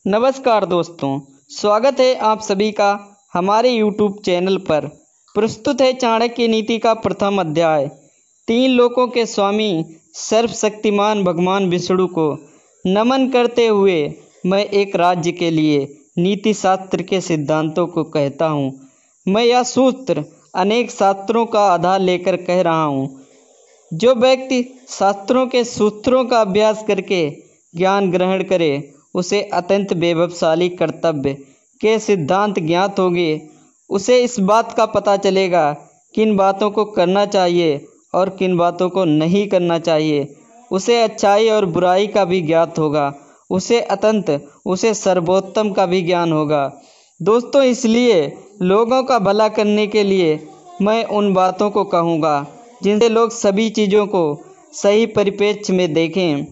नमस्कार दोस्तों, स्वागत है आप सभी का हमारे YouTube चैनल पर। प्रस्तुत है चाणक्य नीति का प्रथम अध्याय। 3 लोकों के स्वामी सर्वशक्तिमान भगवान विष्णु को नमन करते हुए मैं एक राज्य के लिए नीति शास्त्र के सिद्धांतों को कहता हूँ। मैं यह सूत्र अनेक शास्त्रों का आधार लेकर कह रहा हूँ। जो व्यक्ति शास्त्रों के सूत्रों का अभ्यास करके ज्ञान ग्रहण करे उसे अत्यंत वैभवशाली कर्तव्य के सिद्धांत ज्ञात होंगे। उसे इस बात का पता चलेगा किन बातों को करना चाहिए और किन बातों को नहीं करना चाहिए। उसे अच्छाई और बुराई का भी ज्ञात होगा। उसे सर्वोत्तम का भी ज्ञान होगा। दोस्तों, इसलिए लोगों का भला करने के लिए मैं उन बातों को कहूँगा जिनसे लोग सभी चीज़ों को सही परिप्रेक्ष्य में देखें।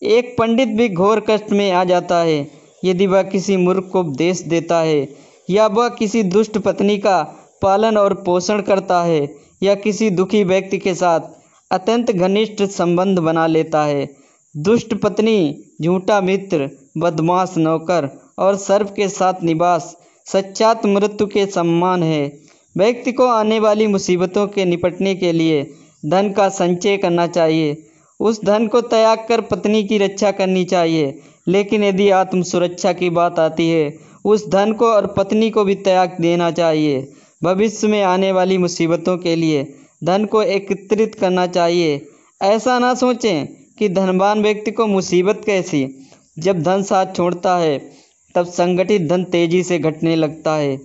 एक पंडित भी घोर कष्ट में आ जाता है यदि वह किसी मूर्ख को उपदेश देता है, या वह किसी दुष्ट पत्नी का पालन और पोषण करता है, या किसी दुखी व्यक्ति के साथ अत्यंत घनिष्ठ संबंध बना लेता है। दुष्ट पत्नी, झूठा मित्र, बदमाश नौकर और सर्प के साथ निवास साक्षात मृत्यु के समान है। व्यक्ति को आने वाली मुसीबतों के निपटने के लिए धन का संचय करना चाहिए। उस धन को त्याग कर पत्नी की रक्षा करनी चाहिए। लेकिन यदि आत्म सुरक्षा की बात आती है, उस धन को और पत्नी को भी त्याग देना चाहिए। भविष्य में आने वाली मुसीबतों के लिए धन को एकत्रित करना चाहिए। ऐसा ना सोचें कि धनवान व्यक्ति को मुसीबत कैसी। जब धन साथ छोड़ता है तब संगठित धन तेजी से घटने लगता है।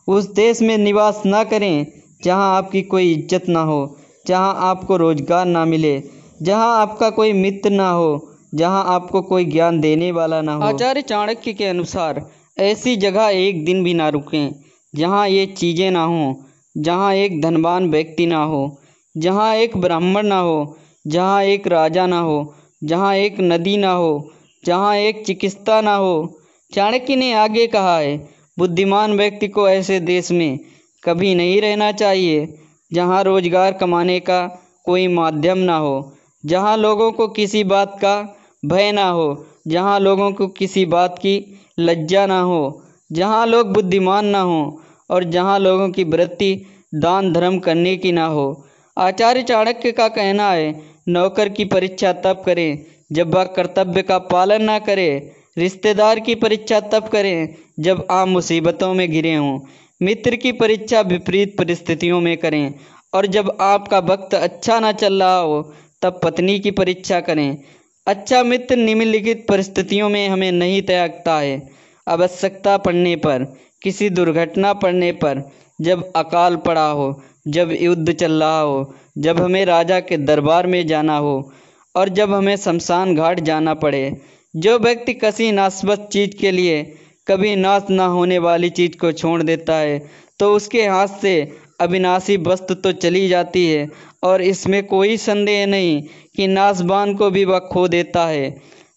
उस देश में निवास ना करें जहां आपकी कोई इज्जत ना हो, जहां आपको रोजगार ना मिले, जहां आपका कोई मित्र ना हो, जहां आपको कोई ज्ञान देने वाला ना हो। आचार्य चाणक्य के अनुसार ऐसी जगह एक दिन भी ना रुकें जहां ये चीज़ें ना हों, जहां एक धनवान व्यक्ति ना हो, जहां एक ब्राह्मण ना हो, जहां एक राजा ना हो, जहां एक नदी ना हो, जहां एक चिकित्सा ना हो। चाणक्य ने आगे कहा है, बुद्धिमान व्यक्ति को ऐसे देश में कभी नहीं रहना चाहिए जहां रोजगार कमाने का कोई माध्यम ना हो, जहां लोगों को किसी बात का भय ना हो, जहां लोगों को किसी बात की लज्जा ना हो, जहां लोग बुद्धिमान ना हो और जहां लोगों की वृत्ति दान धर्म करने की ना हो। आचार्य चाणक्य का कहना है, नौकर की परीक्षा तब करें जब वह कर्तव्य का पालन ना करे। रिश्तेदार की परीक्षा तब करें जब आप मुसीबतों में घिरे हों। मित्र की परीक्षा विपरीत परिस्थितियों में करें, और जब आपका वक्त अच्छा ना चल रहा हो तब पत्नी की परीक्षा करें। अच्छा मित्र निम्नलिखित परिस्थितियों में हमें नहीं त्यागता है। आवश्यकता पड़ने पर, किसी दुर्घटना पड़ने पर, जब अकाल पड़ा हो, जब युद्ध चल रहा हो, जब हमें राजा के दरबार में जाना हो और जब हमें शमशान घाट जाना पड़े। जो व्यक्ति किसी नाशवंत चीज़ के लिए कभी नाश ना होने वाली चीज़ को छोड़ देता है तो उसके हाथ से अविनाशी वस्तु तो चली जाती है, और इसमें कोई संदेह नहीं कि नाशवान को भी वह खो देता है।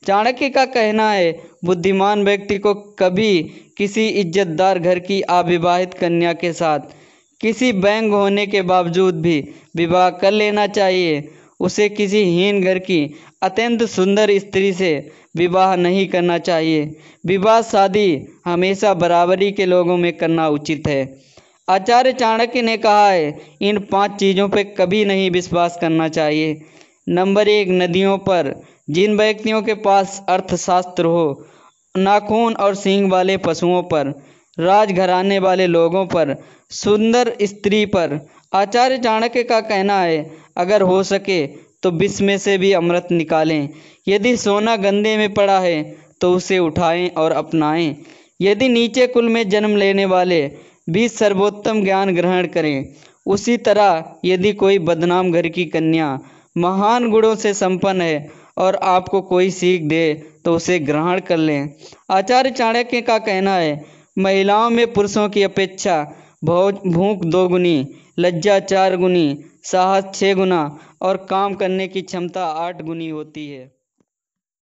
चाणक्य का कहना है, बुद्धिमान व्यक्ति को कभी किसी इज्जतदार घर की अविवाहित कन्या के साथ किसी व्यंग होने के बावजूद भी विवाह कर लेना चाहिए। उसे किसी हीन घर की अत्यंत सुंदर स्त्री से विवाह नहीं करना चाहिए। विवाह शादी हमेशा बराबरी के लोगों में करना उचित है। आचार्य चाणक्य ने कहा है, इन 5 चीज़ों पर कभी नहीं विश्वास करना चाहिए। नंबर 1, नदियों पर। जिन व्यक्तियों के पास अर्थशास्त्र हो, नाखून और सींग वाले पशुओं पर, राजघराने वाले लोगों पर, सुंदर स्त्री पर। आचार्य चाणक्य का कहना है, अगर हो सके तो विष में से भी अमृत निकालें। यदि सोना गंदे में पड़ा है तो उसे उठाएं और अपनाएं। यदि नीचे कुल में जन्म लेने वाले भी सर्वोत्तम ज्ञान ग्रहण करें, उसी तरह यदि कोई बदनाम घर की कन्या महान गुणों से संपन्न है और आपको कोई सीख दे तो उसे ग्रहण कर लें। आचार्य चाणक्य का कहना है, महिलाओं में पुरुषों की अपेक्षा भूख 2 गुनी, लज्जा 4 गुनी, साहस 6 गुना और काम करने की क्षमता 8 गुनी होती है।